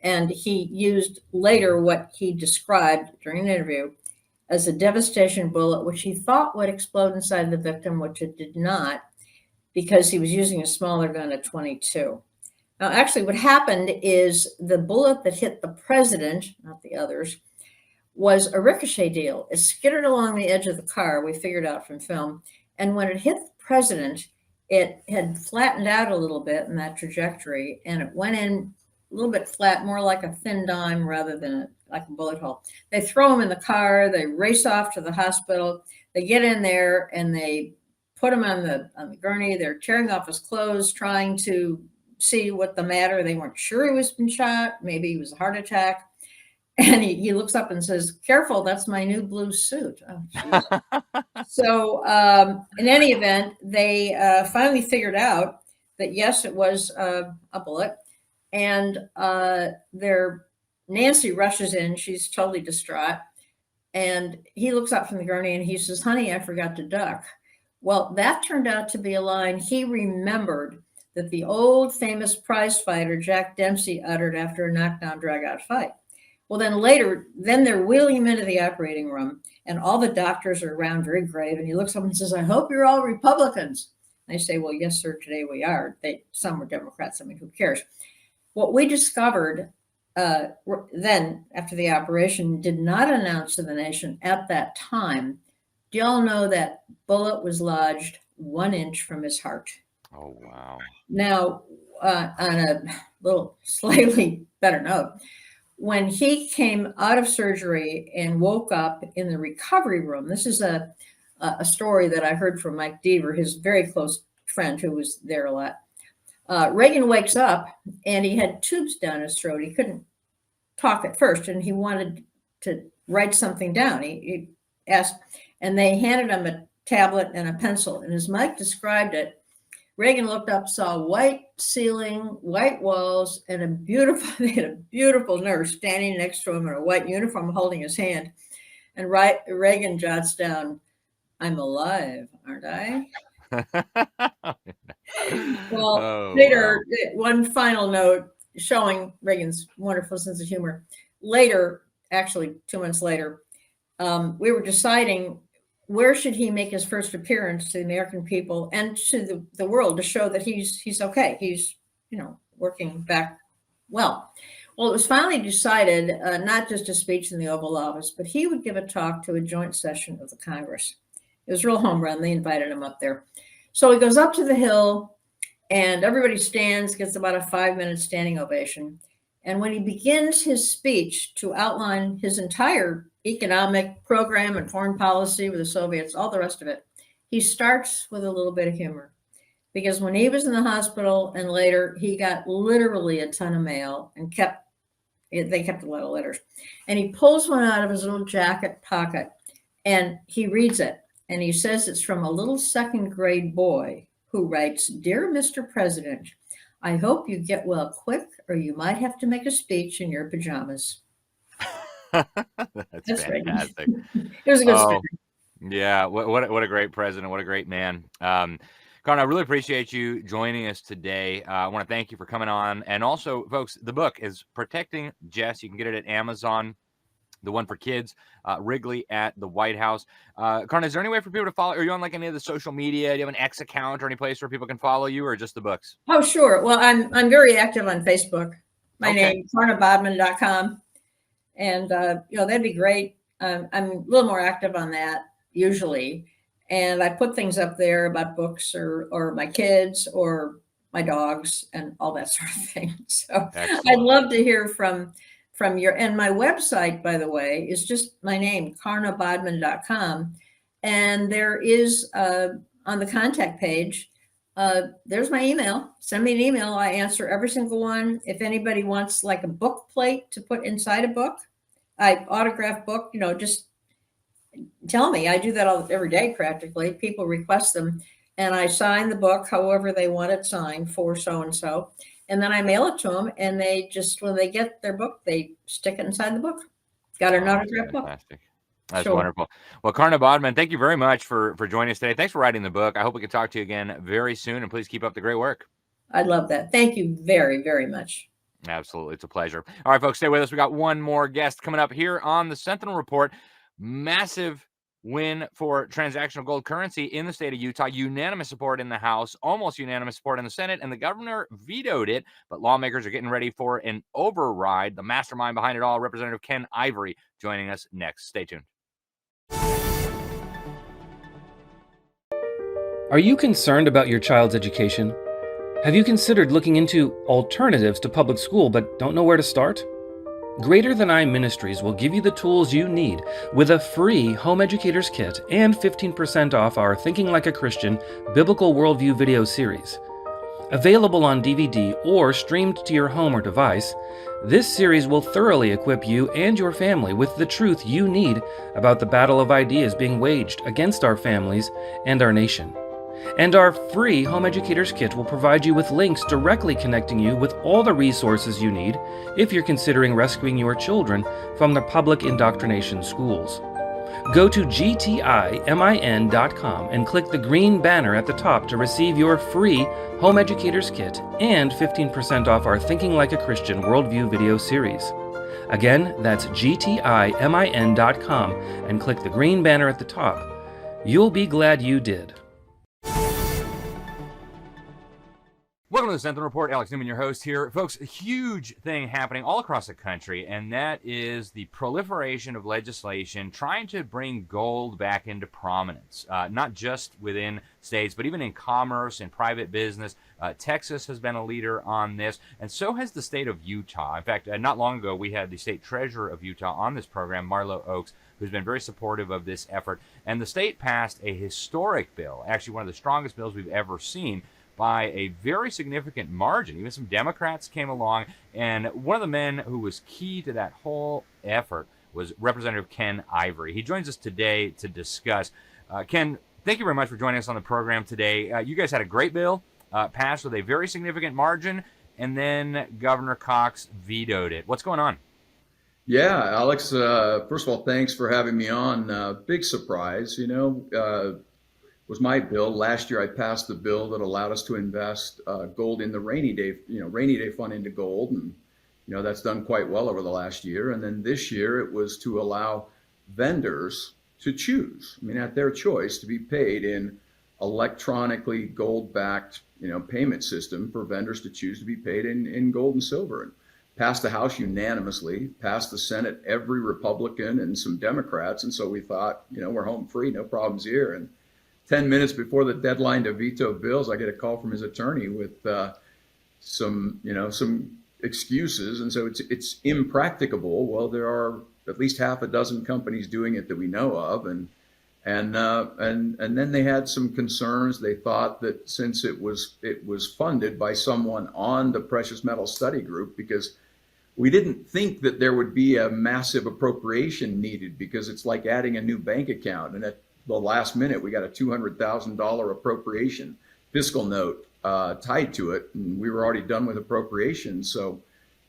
and he used later what he described during an interview as a devastation bullet, which he thought would explode inside the victim, which it did not, because he was using a smaller gun at 22. Now, actually, what happened is the bullet that hit the president, not the others, was a ricochet deal. It skittered along the edge of the car, we figured out from film, and when it hit the president, it had flattened out a little bit in that trajectory, and it went in a little bit flat, more like a thin dime rather than like a bullet hole. They throw him in the car. They race off to the hospital. They get in there and they put him on the gurney. They're tearing off his clothes, trying to see what the matter. They weren't sure he was been shot. Maybe he was a heart attack. And he looks up and says, careful, that's my new blue suit. Oh, so in any event, they finally figured out that, yes, it was a bullet. And Nancy rushes in. She's totally distraught. And he looks up from the gurney and he says, honey, I forgot to duck. Well, that turned out to be a line he remembered that the old famous prize fighter Jack Dempsey uttered after a knockdown, drag-out fight. Well, then they're wheeling him into the operating room, and all the doctors are around very grave, and he looks up and says, "I hope you're all Republicans." And I say, "Well, yes, sir, today we are." Some were Democrats. I mean, who cares? What we discovered then, after the operation, did not announce to the nation at that time. Do y'all know that bullet was lodged 1 inch from his heart? Oh, wow. Now, on a little slightly better note, when he came out of surgery and woke up in the recovery room, this is a story that I heard from Mike Deaver, his very close friend who was there a lot. Reagan wakes up and he had tubes down his throat. He couldn't talk at first, and he wanted to write something down. He asked, and they handed him a tablet and a pencil. And as Mike described it, Reagan looked up, saw white ceiling, white walls, and they had a beautiful nurse standing next to him in a white uniform holding his hand. And Reagan jots down, "I'm alive, aren't I?" Well, later, one final note showing Reagan's wonderful sense of humor. Later, actually 2 months later, we were deciding where should he make his first appearance to the American people and to the world to show that he's okay. He's, working back well. Well, it was finally decided not just a speech in the Oval Office, but he would give a talk to a joint session of the Congress. It was real home run. They invited him up there. So he goes up to the Hill and everybody stands, gets about a 5-minute standing ovation. And when he begins his speech to outline his entire economic program and foreign policy with the Soviets, all the rest of it, he starts with a little bit of humor. Because when he was in the hospital and later, he got literally a ton of mail and they kept a lot of letters. And he pulls one out of his little jacket pocket and he reads it. And he says it's from a little second grade boy who writes, "Dear Mr. President, I hope you get well quick or you might have to make a speech in your pajamas." That's fantastic. It was a good story. Yeah, what a great president. What a great man. Karna, I really appreciate you joining us today. I want to thank you for coming on. And also, folks, the book is Protecting Jess. You can get it at Amazon. The one for kids, Wrigley at the White House. Karna, is there any way for people to follow? Are you on like any of the social media? Do you have an X account or any place where people can follow you, or just the books? Oh, sure. Well, I'm very active on Facebook. My name is KarnaBodman.com. And, that'd be great. I'm a little more active on that usually. And I put things up there about books or my kids or my dogs and all that sort of thing. So excellent. I'd love to hear from and my website, by the way, is just my name, KarnaBodman.com. And there is on the contact page, there's my email. Send me an email. I answer every single one. If anybody wants like a book plate to put inside a book, I autograph book, just tell me. I do that every day practically. People request them and I sign the book however they want it signed for so-and-so. And then I mail it to them, and they just, when they get their book, they stick it inside the book. Got an autographed book. That's wonderful. Well, Karna Bodman, thank you very much for joining us today. Thanks for writing the book. I hope we can talk to you again very soon, and please keep up the great work. I'd love that. Thank you very, very much. Absolutely. It's a pleasure. All right, folks, stay with us. We got one more guest coming up here on the Sentinel Report. Massive win for transactional gold currency in the state of Utah. Unanimous support in the House, almost unanimous support in the Senate, and the governor vetoed it. But lawmakers are getting ready for an override. The mastermind behind it all, Representative Ken Ivory, joining us next. Stay tuned. Are you concerned about your child's education? Have you considered looking into alternatives to public school but don't know where to start? Greater Than I Ministries will give you the tools you need with a free Home Educators Kit and 15% off our Thinking Like a Christian Biblical Worldview video series. Available on DVD or streamed to your home or device, this series will thoroughly equip you and your family with the truth you need about the battle of ideas being waged against our families and our nation. And our free Home Educators Kit will provide you with links directly connecting you with all the resources you need if you're considering rescuing your children from the public indoctrination schools. Go to gtimin.com and click the green banner at the top to receive your free Home Educators Kit and 15% off our Thinking Like a Christian Worldview video series. Again, that's gtimin.com and click the green banner at the top. You'll be glad you did. Welcome to the Sentinel Report. Alex Newman, your host here. Folks, a huge thing happening all across the country, and that is the proliferation of legislation trying to bring gold back into prominence, not just within states, but even in commerce and private business. Texas has been a leader on this, and so has the state of Utah. In fact, not long ago, we had the state treasurer of Utah on this program, Marlo Oaks, who's been very supportive of this effort. And the state passed a historic bill, actually one of the strongest bills we've ever seen, by a very significant margin. Even some Democrats came along, and one of the men who was key to that whole effort was Representative Ken Ivory. He joins us today to discuss. Ken, thank you very much for joining us on the program today. You guys had a great bill, passed with a very significant margin, and then Governor Cox vetoed it. What's going on? Yeah, Alex, first of all, thanks for having me on. Big surprise, was my bill. Last year, I passed the bill that allowed us to invest gold in the rainy day fund into gold. And, that's done quite well over the last year. And then this year, it was to allow vendors to choose, at their choice, to be paid in electronically gold-backed, payment system for vendors to choose to be paid in gold and silver. And passed the House unanimously, passed the Senate, every Republican and some Democrats. And so we thought, we're home free, no problems here. And 10 minutes before the deadline to veto bills, I get a call from his attorney with some excuses. And so it's impracticable. Well, there are at least half a dozen companies doing it that we know of. And then they had some concerns. They thought that since it was funded by someone on the Precious Metal Study Group, because we didn't think that there would be a massive appropriation needed, because it's like adding a new bank account. And at the last minute, we got a $200,000 appropriation fiscal note tied to it, and we were already done with appropriations. So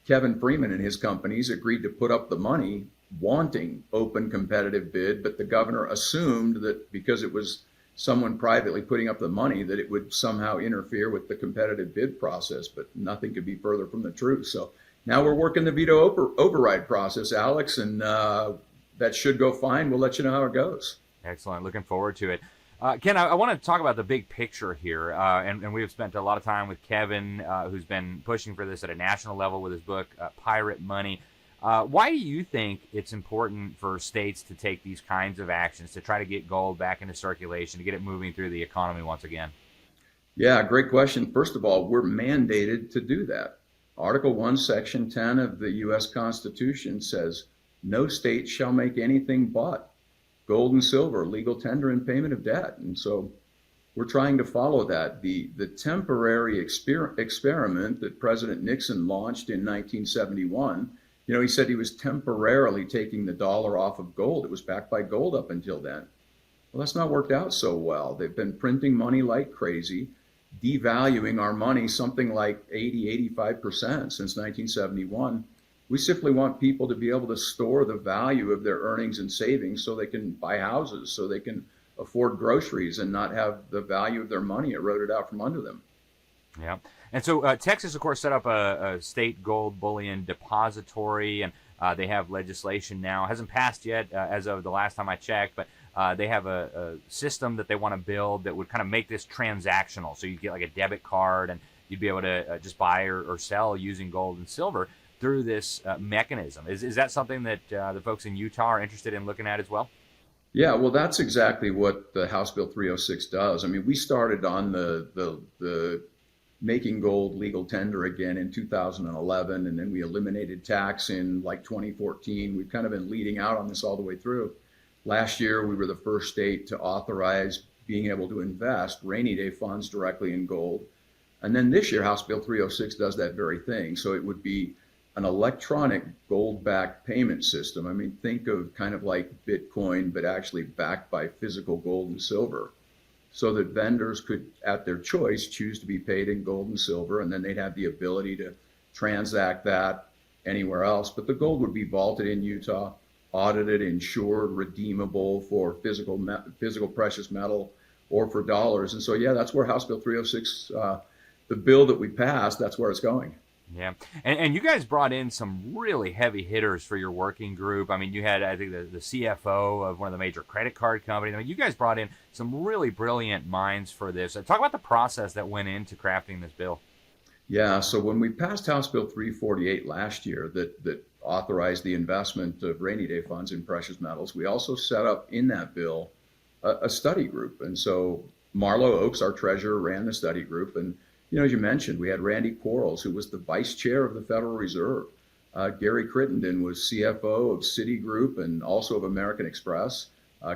Kevin Freeman and his companies agreed to put up the money, wanting open competitive bid, but the governor assumed that because it was someone privately putting up the money, that it would somehow interfere with the competitive bid process, but nothing could be further from the truth. So now we're working the veto override process, Alex, and that should go fine. We'll let you know how it goes. Excellent. Looking forward to it. Ken, I want to talk about the big picture here, and we've spent a lot of time with Kevin, who's been pushing for this at a national level with his book, Pirate Money. Why do you think it's important for states to take these kinds of actions to try to get gold back into circulation, to get it moving through the economy once again? Yeah, great question. First of all, we're mandated to do that. Article 1, Section 10 of the U.S. Constitution says, no state shall make anything but gold and silver, legal tender and payment of debt. And so we're trying to follow that. The temporary experiment that President Nixon launched in 1971, he said he was temporarily taking the dollar off of gold. It was backed by gold up until then. Well, that's not worked out so well. They've been printing money like crazy, devaluing our money something like 80-85% since 1971. We simply want people to be able to store the value of their earnings and savings so they can buy houses, so they can afford groceries and not have the value of their money eroded out from under them. Yeah. And so Texas, of course, set up a state gold bullion depository, and they have legislation now. It hasn't passed yet as of the last time I checked, but they have a system that they want to build that would kind of make this transactional. So you get like a debit card, and you'd be able to just buy or sell using gold and silver through this mechanism. Is that something that the folks in Utah are interested in looking at as well? Yeah, well, that's exactly what the House Bill 306 does. I mean, we started on the making gold legal tender again in 2011, and then we eliminated tax in like 2014. We've kind of been leading out on this all the way through. Last year, we were the first state to authorize being able to invest rainy day funds directly in gold. And then this year, House Bill 306 does that very thing. So it would be an electronic gold-backed payment system. I mean, think of kind of like Bitcoin, but actually backed by physical gold and silver, so that vendors could, at their choice, choose to be paid in gold and silver, and then they'd have the ability to transact that anywhere else. But the gold would be vaulted in Utah, audited, insured, redeemable for physical precious metal or for dollars. And so, yeah, that's where House Bill 306, the bill that we passed, that's where it's going. Yeah. And you guys brought in some really heavy hitters for your working group. I mean, you had, I think, the CFO of one of the major credit card companies. I mean, you guys brought in some really brilliant minds for this. Talk about the process that went into crafting this bill. Yeah, so when we passed House Bill 348 last year that authorized the investment of rainy day funds in precious metals, we also set up in that bill a study group. And so Marlo Oaks, our treasurer, ran the study group. And as you mentioned, we had Randy Quarles, who was the vice chair of the Federal Reserve. Gary Crittenden was CFO of Citigroup and also of American Express.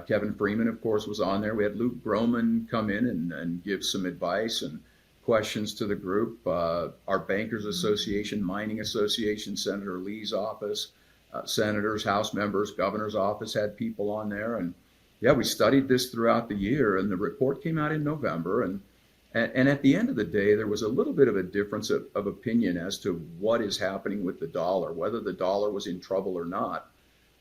Kevin Freeman, of course, was on there. We had Luke Groman come in and give some advice and questions to the group. Our Bankers Association, Mining Association, Senator Lee's office, senators, House members, governor's office had people on there. And yeah, we studied this throughout the year, and the report came out in November. And at the end of the day, there was a little bit of a difference of opinion as to what is happening with the dollar, whether the dollar was in trouble or not.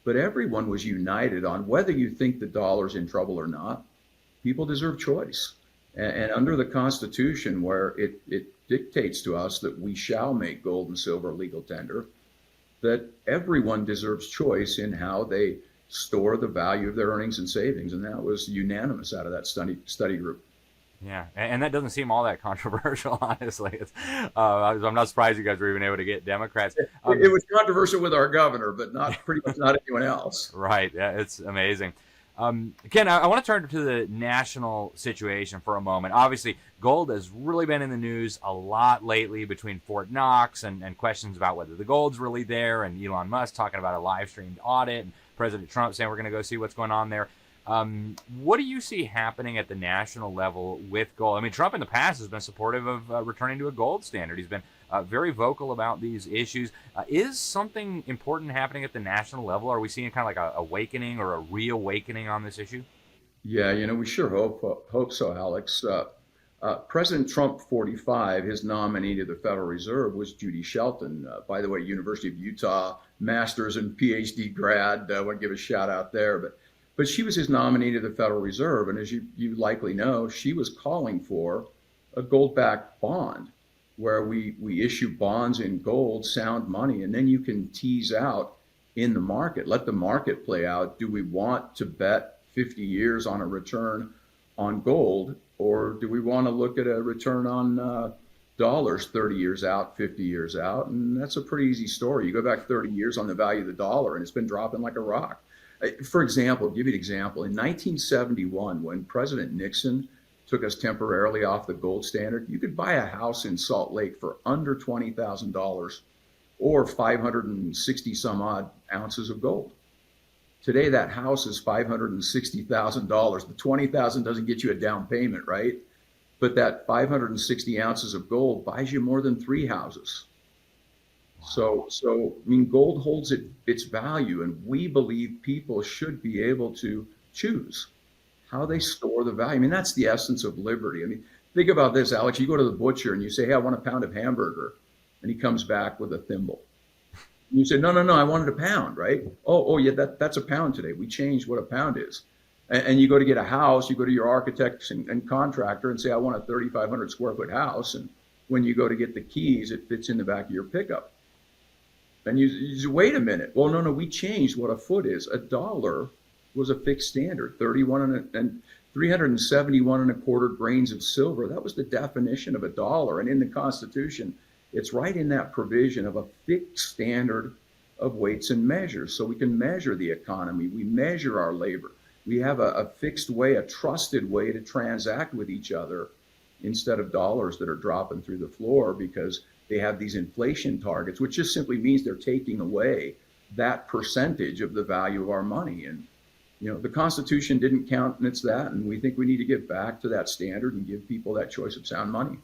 But everyone was united on whether you think the dollar's in trouble or not, people deserve choice. And under the Constitution, where it dictates to us that we shall make gold and silver legal tender, that everyone deserves choice in how they store the value of their earnings and savings. And that was unanimous out of that study group. Yeah, and that doesn't seem all that controversial, honestly. I'm not surprised you guys were even able to get Democrats. It was controversial with our governor, but pretty much not anyone else. Right, yeah, it's amazing. Ken, I want to turn to the national situation for a moment. Obviously, gold has really been in the news a lot lately between Fort Knox and questions about whether the gold's really there, and Elon Musk talking about a live-streamed audit, and President Trump saying we're going to go see what's going on there. What do you see happening at the national level with gold? I mean, Trump in the past has been supportive of returning to a gold standard. He's been very vocal about these issues. Is something important happening at the national level? Are we seeing kind of like a awakening or a reawakening on this issue? Yeah, we sure hope so, Alex. President Trump 45, his nominee to the Federal Reserve was Judy Shelton. By the way, University of Utah, master's and PhD grad. I want to give a shout out there. But she was his nominee to the Federal Reserve. And as you likely know, she was calling for a gold-backed bond where we issue bonds in gold, sound money, and then you can tease out in the market, let the market play out. Do we want to bet 50 years on a return on gold, or do we want to look at a return on dollars 30 years out, 50 years out? And that's a pretty easy story. You go back 30 years on the value of the dollar, and it's been dropping like a rock. For example, I'll give you an example. In 1971, when President Nixon took us temporarily off the gold standard, you could buy a house in Salt Lake for under $20,000 or 560 some odd ounces of gold. Today, that house is $560,000. The $20,000 doesn't get you a down payment, right? But that 560 ounces of gold buys you more than 3 houses. So I mean, gold holds its value, and we believe people should be able to choose how they store the value. I mean, that's the essence of liberty. I mean, think about this, Alex. You go to the butcher and you say, hey, I want a pound of hamburger. And he comes back with a thimble. And you say, no, I wanted a pound, right? Oh, yeah, that's a pound today. We changed what a pound is. And you go to get a house, you go to your architect and contractor and say, I want a 3,500 square foot house. And when you go to get the keys, it fits in the back of your pickup. And you say, wait a minute. Well, no, we changed what a foot is. $1 was a fixed standard, 31 and 371 and a quarter grains of silver. That was the definition of $1. And in the Constitution, it's right in that provision of a fixed standard of weights and measures. So we can measure the economy. We measure our labor. We have a fixed way, a trusted way to transact with each other instead of dollars that are dropping through the floor because they have these inflation targets, which just simply means they're taking away that percentage of the value of our money. And, the Constitution didn't countenance that, and we think we need to get back to that standard and give people that choice of sound money.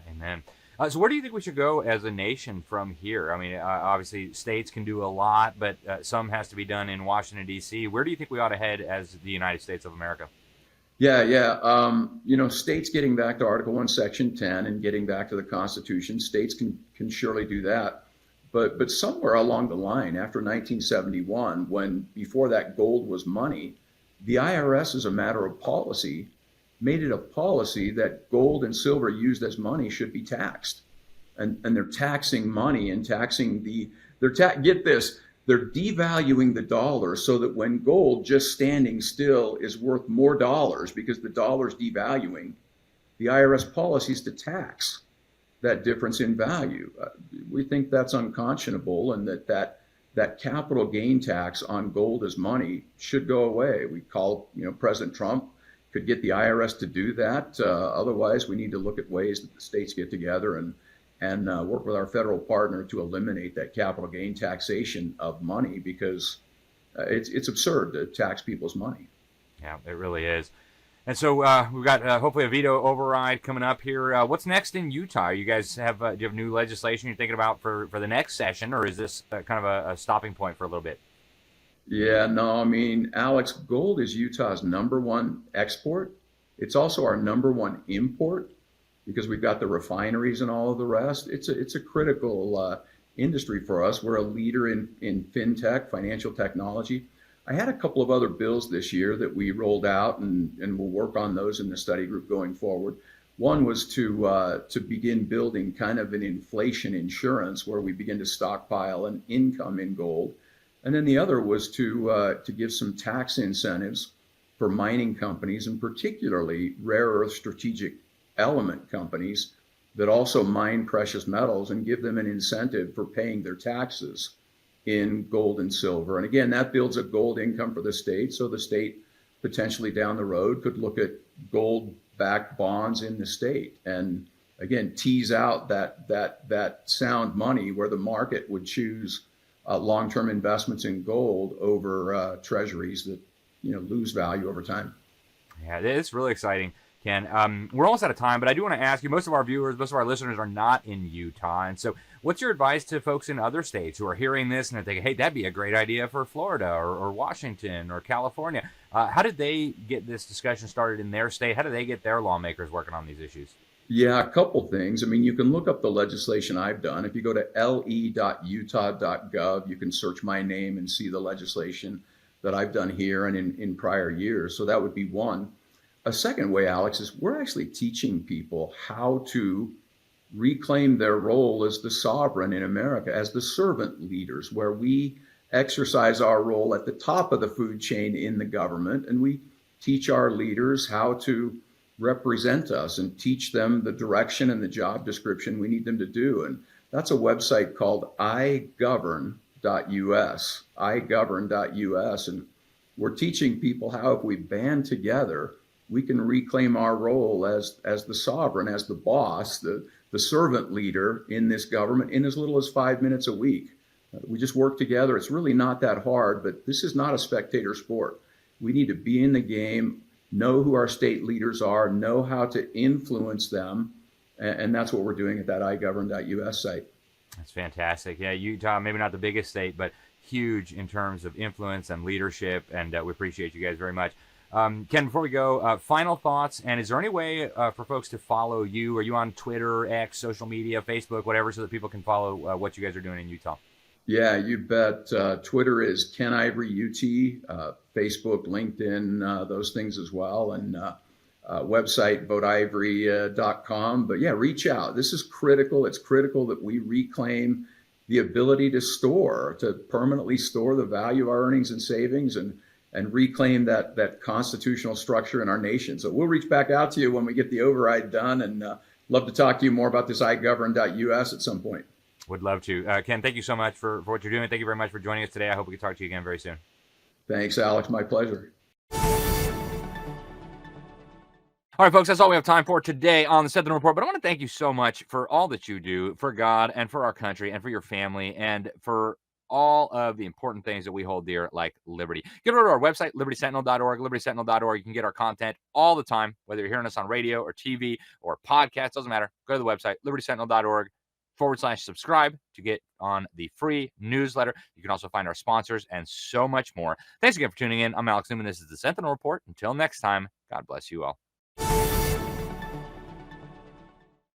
Amen. So where do you think we should go as a nation from here? I mean, obviously states can do a lot, but some has to be done in Washington, D.C. Where do you think we ought to head as the United States of America? Yeah. States getting back to Article 1, Section 10 and getting back to the Constitution, states can surely do that. But somewhere along the line, after 1971, when before that gold was money, the IRS, as a matter of policy, made it a policy that gold and silver used as money should be taxed. And they're taxing money and taxing get this, they're devaluing the dollar so that when gold just standing still is worth more dollars because the dollar's devaluing, the IRS policy is to tax that difference in value. We think that's unconscionable, and that capital gain tax on gold as money should go away. We call, President Trump could get the IRS to do that. Otherwise, we need to look at ways that the states get together and work with our federal partner to eliminate that capital gain taxation of money, because it's absurd to tax people's money. Yeah, it really is. And so we've got hopefully a veto override coming up here. What's next in Utah? You guys have do you have new legislation you're thinking about for the next session, or is this kind of a stopping point for a little bit? Yeah, no, I mean, Alex, gold is Utah's #1 export. It's also our #1 import because we've got the refineries and all of the rest. It's a critical industry for us. We're a leader in fintech, financial technology. I had a couple of other bills this year that we rolled out, and we'll work on those in the study group going forward. One was to begin building kind of an inflation insurance where we begin to stockpile an income in gold. And then the other was to give some tax incentives for mining companies, and particularly rare earth strategic element companies that also mine precious metals, and give them an incentive for paying their taxes in gold and silver. And again, that builds a gold income for the state. So the state potentially down the road could look at gold-backed bonds in the state, and again, tease out that sound money where the market would choose long-term investments in gold over treasuries that lose value over time. Yeah, it's really exciting, Ken. We're almost out of time, but I do want to ask you, most of our viewers, most of our listeners are not in Utah. And so what's your advice to folks in other states who are hearing this and they're thinking, hey, that'd be a great idea for Florida or Washington or California? How did they get this discussion started in their state? How do they get their lawmakers working on these issues? Yeah, a couple things. I mean, you can look up the legislation I've done. If you go to le.utah.gov, you can search my name and see the legislation that I've done here and in prior years. So that would be one. A second way, Alex, is we're actually teaching people how to reclaim their role as the sovereign in America, as the servant leaders, where we exercise our role at the top of the food chain in the government, and we teach our leaders how to represent us and teach them the direction and the job description we need them to do. And that's a website called igovern.us, igovern.us. And we're teaching people how, if we band together, we can reclaim our role as the sovereign, as the boss, the servant leader in this government in as little as 5 minutes a week. We just work together. It's really not that hard, but this is not a spectator sport. We need to be in the game, know who our state leaders are, know how to influence them. And that's what we're doing at that igovern.us site. That's fantastic. Yeah, Utah, maybe not the biggest state, but huge in terms of influence and leadership. And we appreciate you guys very much. Ken, before we go, final thoughts. And is there any way for folks to follow you? Are you on Twitter, X, social media, Facebook, whatever, so that people can follow what you guys are doing in Utah? Yeah, you bet. Twitter is Ken Ivory UT, Facebook, LinkedIn, those things as well, and website voteivory.com. But yeah, reach out. This is critical. It's critical that we reclaim the ability to permanently store the value of our earnings and savings, and reclaim that constitutional structure in our nation. So we'll reach back out to you when we get the override done, and love to talk to you more about this igovern.us at some point. Would love to. Ken, thank you so much for what you're doing. Thank you very much for joining us today. I hope we can talk to you again very soon. Thanks, Alex. My pleasure. All right, folks, that's all we have time for today on the Sentinel Report. But I want to thank you so much for all that you do for God and for our country and for your family and for all of the important things that we hold dear, like liberty. Get over to our website, libertysentinel.org, libertysentinel.org. You can get our content all the time, whether you're hearing us on radio or TV or podcast, doesn't matter. Go to the website, libertysentinel.org/subscribe to get on the free newsletter. You can also find our sponsors and so much more. Thanks again for tuning in. I'm Alex Newman. This is the Sentinel Report. Until next time, God bless you all.